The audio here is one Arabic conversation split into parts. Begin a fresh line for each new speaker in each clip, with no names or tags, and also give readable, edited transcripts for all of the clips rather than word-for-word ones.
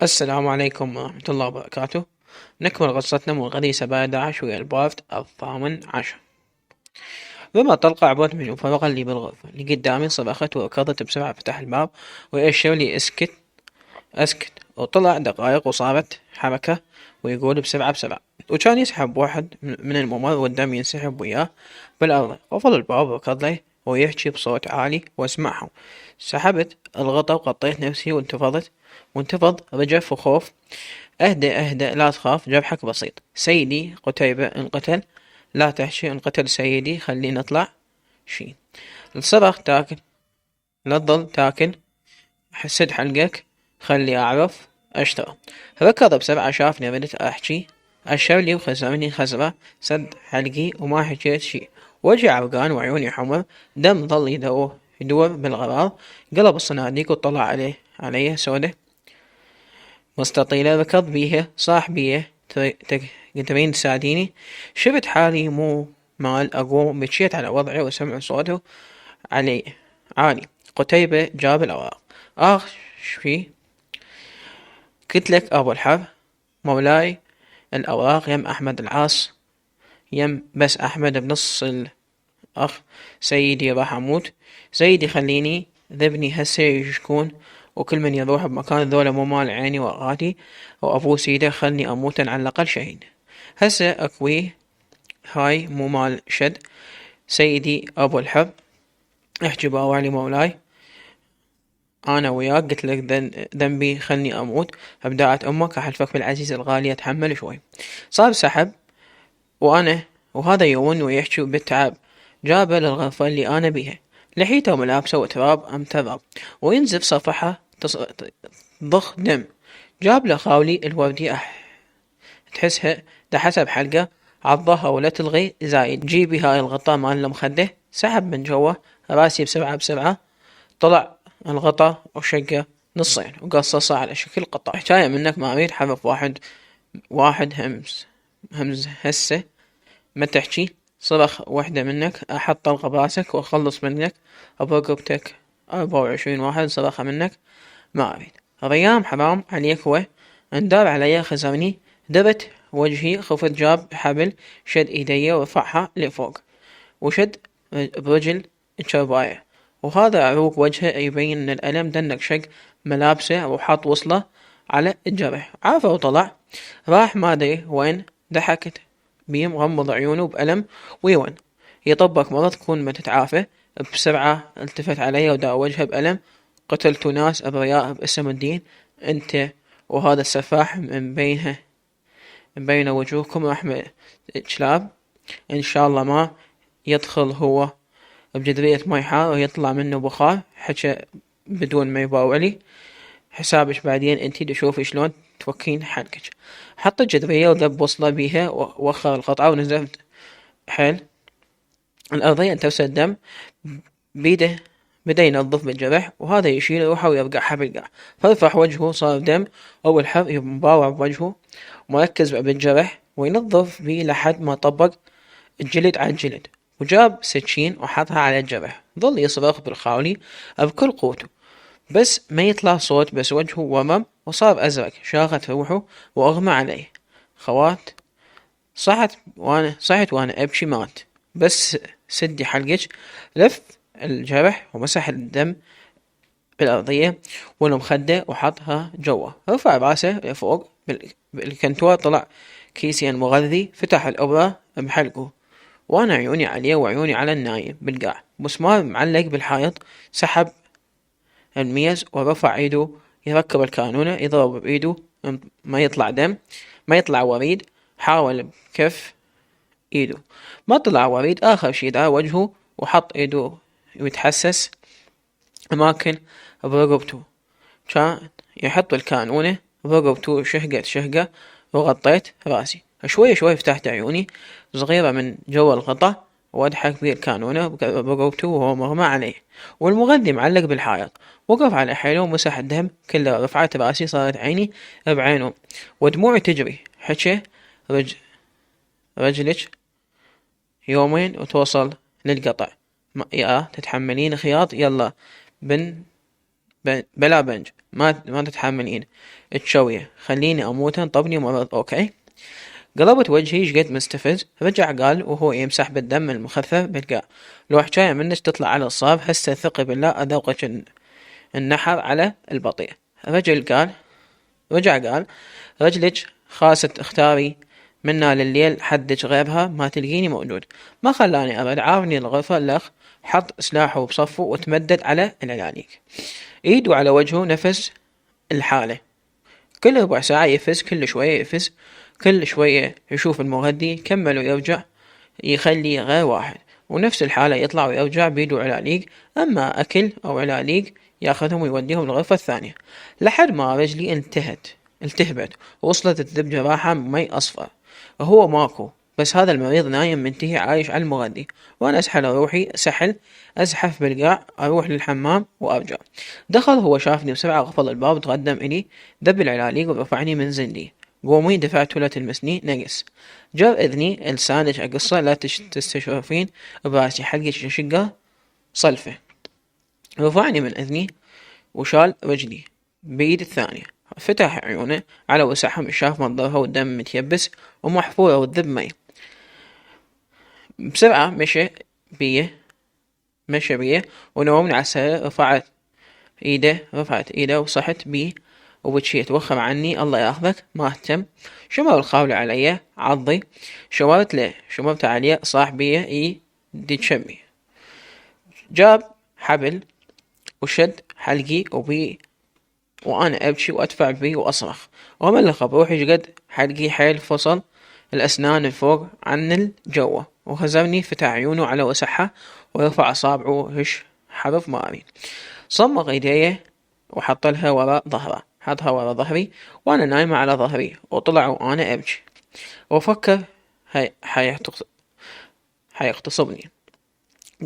السلام عليكم ورحمة الله وبركاته. نكمل قصتنا من غريزة بعد عشر ويا البارد 18. بما طلق عبود من فرغ لي بالغرفة اللي قدامي، صرخت وركضت بسرعة، فتح الباب ويأشر لي اسكت. وطلع دقائق وصارت حركة ويقول بسرعة، وكان يسحب واحد من الممر والدم ينسحب وياه بالأرض. قفل الباب وركض لي ويحكي بصوت عالي واسمعه. سحبت الغطا وغطيت نفسي وانتفض رجف وخوف. اهدأ لا تخاف، جرحك بسيط. سيدي قتيبة انقتل، لا تحشي، انقتل سيدي، خلينا نطلع شي. الصرخ تاكل، لا تظل تاكل، سد حلقك، خلي أعرف أشتغل. ركض بسرعة، شافني ردت أحكي، أشر لي وخزمني خزرة، سد حلقي وما حكيت شي. وجهي عرقان وعيوني حمر، دم ظل يدور بالغرار. قلب الصناديق وطلع عليه سودة مستطيلة. ركض بيها، صاح بيها، تقدرين تساعديني؟ شفت حالي مو مال أقوم، مشيت على وضعي وسمع صوته علي عالي. قتيبة جاب الأوراق. شفي؟ قلت لك أبو الحر مولاي، الأوراق يم أحمد العاص، يم بس أحمد بنص الأخ. سيدي راح أموت، سيدي خليني ذبني هسه يشكون، وكل من يروح بمكان ذولا مو مال عيني وأغاتي وأبو سيده، خلني أموت على الأقل شهيد. هسه أكوي هاي مو مال شد. سيدي أبو الحر احجب أوالي مولاي، أنا وياك قلت لك ذنبي خلني أموت. أبدعت أمك، أحلفك بالعزيز الغالي أتحمل شوي. صار سحب وهذا يون ويحكي بالتعب. جابه للغرفة اللي أنا بيها، لحيته وملابسه وتراب أم تراب وينزف صفحة ضخ دم. جاب له خاولي الوردي، تحسها دحسها بحلقة، عضها ولا تلغي زايد. جيبي هاي الغطاء مال المخدة. سحب من جوا راسي بسرعة، طلع الغطا وشقه نصين وقصصه على شكل قطع. حكاية منك ما أريد حرف واحد همز هسه ما تحكي. صرخ وحدة منك، أحط طلقة براسك وأخلص منك برقبتك. 24 واحد صرخة منك ما أريد. ريام حرام عليك، هو اندار علي خزرني. درت وجهي، خفت، جاب حبل، شد ايدي ورفعها لفوق وشد برجل الشرباية، وهذا عروق وجهه يبين ان الألم. دنك شق ملابسه وحط وصله على الجرح، عافى وطلع. راح ما ادري وين. ضحكت بيه مغمض عيونه بألم ويون. يطبك مرض تكون ما تتعافى. بسرعة التفت علي وداء وجهه بألم. قتلت ناس أبرياء باسم الدين، انت وهذا السفاح من بين وجوهكم رحمة كلاب. ان شاء الله ما يدخل هو بجدرية ماي حار ويطلع منه بخار. حكى بدون ما يباوع حسابش بعدين، انتي تشوفي شلون توكين حلقك. حط الجدرية وذب وصله بيها ووخر القطعة ونزلت حيل الأرضية. انتوسى الدم بيده، بدأ ينظف بالجرح، وهذا يشيل روحه ويرقعها بالقاع. فرفح وجهه صار دم، أول حر يباوع بوجهه مركز بالجرح وينظف بيه لحد ما طبق الجلد على الجلد. وجاب سكين وحطها على الجرح. ظل يصرخ بالخاولي بكل قوته، بس ما يطلع صوت، بس وجهه ورم وصار أزرق. شاغت روحه وأغمى عليه. خوات صحت وأنا أبكي. مات، بس سدي حلقك. لف الجرح ومسح الدم بالأرضية والمخدة وحطها جوا. رفع راسه لفوق بالكنتوار، طلع كيسين مغذي، فتح الأبرة بحلقه، وأنا عيوني عليه وعيوني على النايم بالقاع. مسمار معلق بالحائط. سحب الميز ورفع ايده يركب الكانونة، يضرب بايده ما يطلع دم، ما يطلع وريد. حاول بكف ايده، ما طلع وريد. اخر شي دار وجهه وحط ايده ويتحسس اماكن برقبته. كان يحط الكانونة برقبته شهقة وغطيت راسي. شوي فتحت عيوني صغيرة من جوا الغطا واضحك بيه الكانونة برقبته وهو مغمى عليه، والمغذي معلق بالحائط. وقف على حيله ومسح الدم كله. رفعت راسي، صارت عيني بعينه ودموعي تجري. حكى رجلك يومين وتوصل للقطع. يا تتحملين خياط؟ يلا بلا بنج، ما تتحملين تشويه، خليني أموت طبني مرض أوكي. قلبت وجهي شقد مستفز، رجع قال وهو يمسح بالدم المخفف بالقاع: لو حجاية منك تطلع على الصاب هسه ثقي بالله أذوقك النحر على البطيء. رجع قال: رجلك خاست اختاري منا لليل حدك غيرها ما تلقيني موجود. ما خلاني أبد، عارني الغرفة الأخ، حط سلاحه بصفه وتمدد على العلاليك، ايده على وجهه، نفس الحالة. كل ربع ساعة يفز، كل شوية يفز، كل شوية يشوف المغذي، كمل ويرجع، يخلي غير واحد، ونفس الحالة يطلع ويرجع بيدو علاليق، أما أكل أو علاليق ياخذهم ويوديهم الغرفة الثانية، لحد ما رجلي التهبت ووصلت تذب جراحة مي أصفر، وهو ماكو، بس هذا المريض نايم منتهي عايش على المغذي، وأنا أسحل روحي سحل، أزحف بالقاع، أروح للحمام وأرجع. دخل هو، شافني بسرعة، غفل الباب وتقدم إلي، ذب العلاليق ورفعني من زندي. قومي دفعته لا تلمسني نقص. جر إذني لسانك أقصه، لا تستشرفين براسي، حلقك شقة صلفة. رفعني من إذني وشال رجلي بإيد الثانية، فتح عيونه على وسعهم، شاف منظرها والدم متيبس ومحفورة والذب مي. بسرعة مشى بيه ونومني على السرير. رفعت ايده وصحت بيه وبتشي توخر عني، الله ياخذك ما اهتم. شمر الخاولة علي عضي، شمرت عليه، صاح بيه دي تشمي. جاب حبل وشد حلقي وأنا أبكي وأدفع بيه وأصرخ وأملخ بروحي، قد حلقي حيل فصل الأسنان الفوق عن الجوة، وهزمني، فتح عيونه على وسعها ورفع أصابعه هش حرف ماري، صمغ ايديه وحطها وراء ظهري وأنا نايمة على ظهري، وطلع وأنا أبكي وفكر حيغتصبني.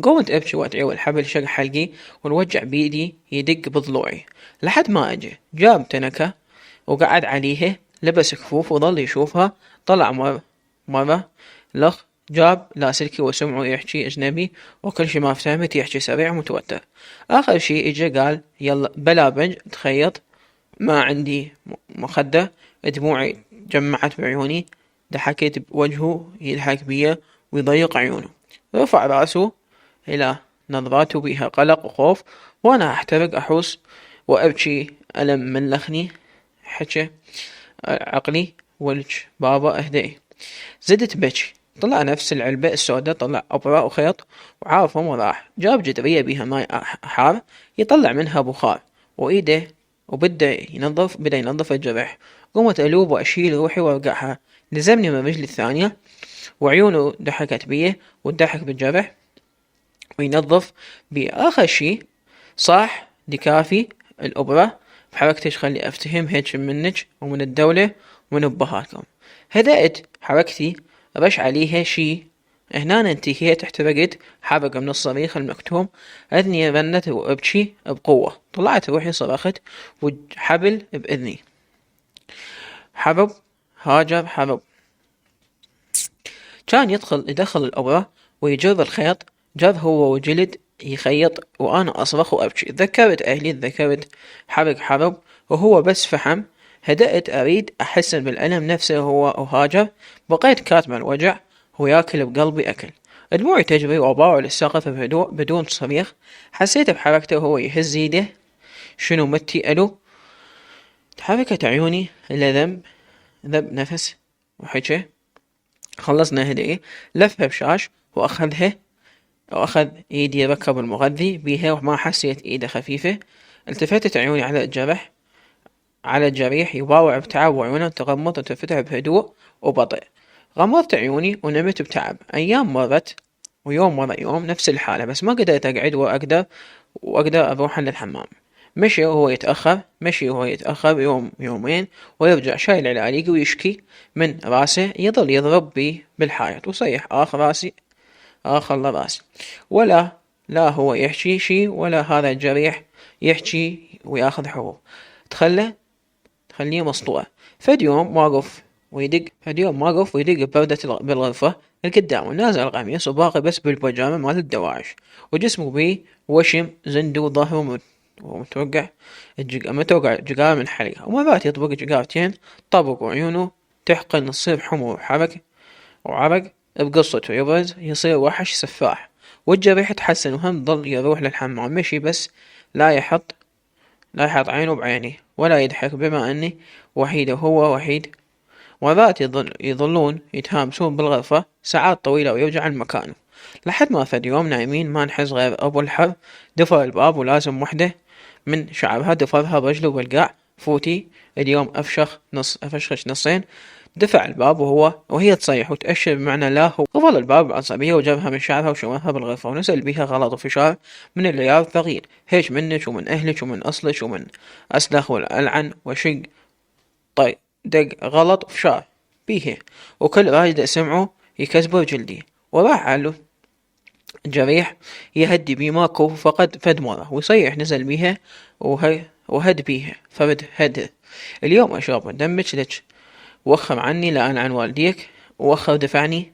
قمت أبكي وأدعي والحبل شق حلقي والوجع بيدي يدق بضلوعي، لحد ما أجي جاب تنكة وقعد عليها، لبس كفوف وظل يشوفها. طلع مرة لخ، جاب لاسلكي وسمعه يحكي أجنبي، وكل شي ما فهمت، يحكي سريع ومتوتر. آخر شي إجا قال: يلا بلا بنج تخيط، ما عندي مخدة. دموعي جمعت بعيوني، ضحكت بوجهه يضحك بيه ويضيق عيونه، رفع راسه إلى نظراته بها قلق وخوف، وأنا أحترق أحوس وأبكي ألم من لخني. حكى عقلي ولج بابا اهدئي. زدت بكي. طلع نفس العلبة السوداء، طلع أبرة وخيط وعارفهم وراح، جاب جدرية بها ماء حار يطلع منها بخار، وإيده بدأ ينظف الجرح. قمت ألوب وأشيل روحي وأرقعها، لزمني من رجلي الثانية، وعيونه ضحكت بيه والضحك بالجرح وينظف بيه. آخر شي صاح دكافي الأبرة بحركتش، خلي أفتهم هيك منك ومن الدولة ومن أبهاتكم. هدأت حركتي، رش عليها شي، هنا انتهيت، احترقت حرقة من الصريخ المكتوم، أذني رنت وأبكي بقوة. طلعت روحي، صرخت وحبل بإذني، حرب هاجر حرب. كان يدخل الأبرة ويجر الخيط، جر هو وجلد يخيط وأنا أصرخ وأبكي. تذكرت أهلي، تذكرت حرب وهو بس فحم. هدأت أريد أحسن بالألم نفسه هو وهاجر. بقيت كاتم الوجع، هو ياكل بقلبي أكل. دموعي تجري وأباوع للسقف بهدوء بدون صريخ. حسيت بحركته وهو يهز يده، شنو متي ألو. تحركت عيوني إلى ذب نفس وحكى. خلصنا هدئي، لفها بشاش وأخذ إيدي ركب المغذي بيها وما حسيت إيده خفيفة. التفتت عيوني على الجريح يباوع بتعب، وعيونه تغمض وتفتح بهدوء وبطيء. غمضت عيوني ونمت بتعب. أيام مرت ويوم ورا يوم نفس الحالة، بس ما قدرت أقعد وأقدر أروح للحمام. مشي وهو يتأخر يوم يومين ويرجع شايل العلاقي ويشكي من راسه، يظل يضرب بي بالحائط وصيح آخر راسي، لا هو يحكي شي ولا هذا الجريح يحكي وياخذ حبوب. تخليه مسطوع. فد يوم واقف ويدق ببردة بالغرفة القدام، ونازل القميص وباقي بس بالبيجامة مال الدواعش، وجسمه بيه وشم زندو ظهره ومتوقع متوقع جقاوة من حلقة، ومرات يطبق جقاوتين طبق وعيونه تحقن تصير حمو وعرق بقصته يبرز يصير وحش سفاح، والجريح يتحسن وهم ضل يروح للحمام مشي بس لا يحط عينه بعيني ولا يضحك بما اني وحيد وهو وحيد. مرات يظلون يتهامسون بالغرفة ساعات طويلة ويرجع لمكانه، لحد ما فد يوم نايمين ما نحس غير أبو الحر دفر الباب ولازم وحدة من شعرها دفرها برجله بالقاع. فوتي اليوم أفشخش نصين، دفع الباب وهي تصيح وتأشر بمعنى لا. هو قفل الباب بعصبية وجابها من شعرها وشمرها بالغرفة ونزل بيها غلط وفشار من العيال ثقيل، هيش منك ومن أهلك ومن أصلك ومن أسلخ والألعن وشق طيب دق غلط وفشار بيها، وكل راجل سمعه يكذبه بجلدي. وراح على جريح يهدي بيه ماكو فقد فد مرة ويصيح نزل بيها وهد بيها فرد هد. اليوم أشرب من دمك لك وخر عني لأن عن والديك، ووخر دفعني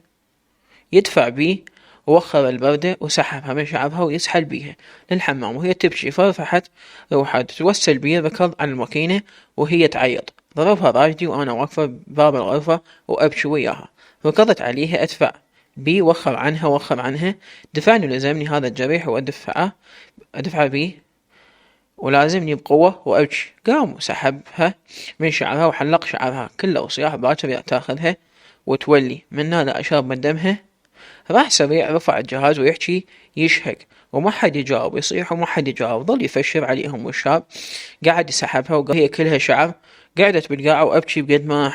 يدفع بيه، ووخر البردة وسحبها من شعرها ويسحل بيها للحمام وهي تبكي. فرفحت روحها تتوسل بيه ركض على الماكينة وهي تعيط. ضربها راجدي وأنا واقفة بباب الغرفة وأبكي وياها. ركضت عليها أدفع بي وخر عنها دفعني ولزمني هذا الجريح أدفع بيه ولازمني بقوة وأبكي. قام وسحبها من شعرها وحلق شعرها كله وصياح باكر تاخذها وتولي منا لا أشرب من دمها. راح سريع رفع الجهاز ويحكي يشهق وما حد يجاوب، يصيح وما حد يجاوب، ظل يفشر عليهم. والشاب قاعد يسحبها وهي كلها شعر. قعدت بالقاعة وأبكي بقد ما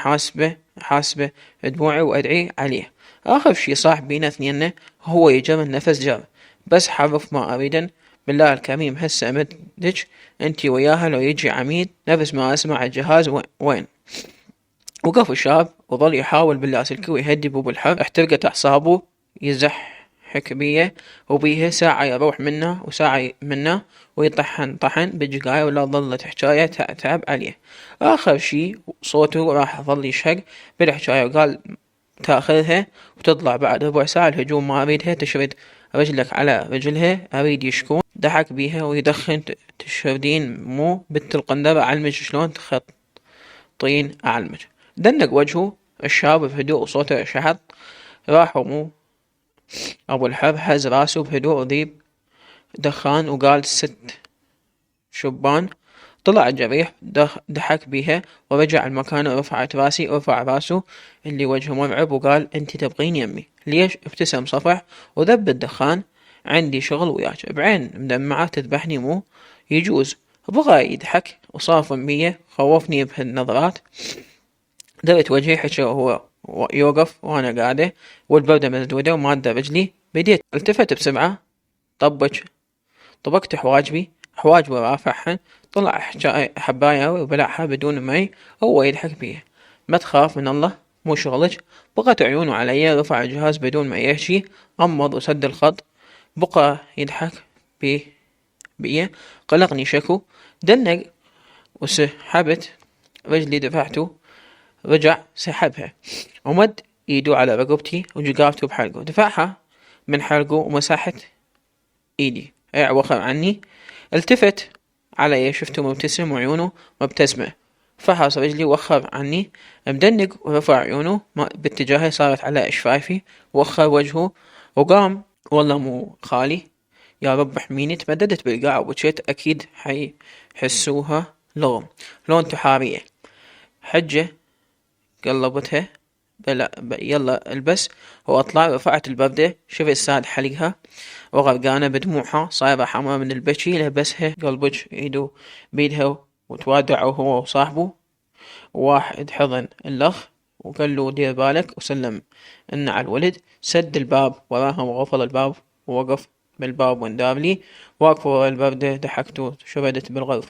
حاسبة دموعي وأدعي عليه. آخر شي صاح بينا اثنيننا هو يجر النفس جر بس حرف ما أريدن بالله الكريم هسه أمدك انتي وياها لو يجي عميد نفس ما أسمع الجهاز وين. وقف الشاب وظل يحاول باللاسلكي ويهدي بوب الحر. احترقت أعصابه يزحك بيه وبيه ساعة يروح منه وساعة منه ويطحن طحن بالجقاية ولا ظلت حكاية تعب عليه. آخر شي صوته راح ظل يشهق بالحكاية وقال تاخذها وتطلع بعد ربع ساعة الهجوم ما أريدها تشرد رجلك على رجلها أريد يشكون. ضحك بيها ويدخن تشردين مو بنت القندرة علمج شلون تخطين أعلمج. دنق وجهه الشاب بهدوء وصوته شحط. راح مو أبو الحر هز راسه بهدوء وذيب دخان وقال 6 شبان. طلع الجريح ضحك بيها ورجع المكان ورفع راسه اللي وجهه مرعب وقال انت تبغين يمي ليش؟ ابتسم صفح وذب الدخان. عندي شغل وياك بعين مدمعة تذبحني مو يجوز. بغى يضحك وصاف بيه خوفني بهالنظرات. درت وجهي حكى وهو يوقف وانا قاعدة والبردة مسدودة ومادة رجلي. بديت التفت بسرعة طبقت حواجبي ورافعهن. طلع حباية وبلعها بدون مي هو يضحك بيه. ما تخاف من الله مو شغلك. بقت عيونه علي رفع الجهاز بدون ما يحكي غمض وسد الخط. بقى يضحك بيه قلقني شكو. دنق وسحبت رجلي دفعته رجع سحبها ومد ايده على رقبتي وجقافته بحلقه دفعها من حلقه ومسحت ايدي وخر عني. التفت علي شفته مبتسم وعيونه مبتسمة. فحص رجلي وخر عني مدنق ورفع عيونه باتجاهي صارت على شفايفي وخر وجهه وقام. والله مو خالي يا رب احميني. تمددت بالقاع وبكيت أكيد حيحسوها لون تحارية. حجة قلبتها يلا البس واطلع. رفعت البردة شفت ساد حلقها وغرقانة بدموعها صايرة حمرا من البكي. لبسها قلبج ايده بيدها وتوادعوا هو وصاحبه. واحد حضن الأخ وقال له دير بالك وسلم إن على الولد. سد الباب وراهم وغفل الباب ووقف بالباب وانداب لي واقف ورا البردة. ضحكت وشردت بالغرفة.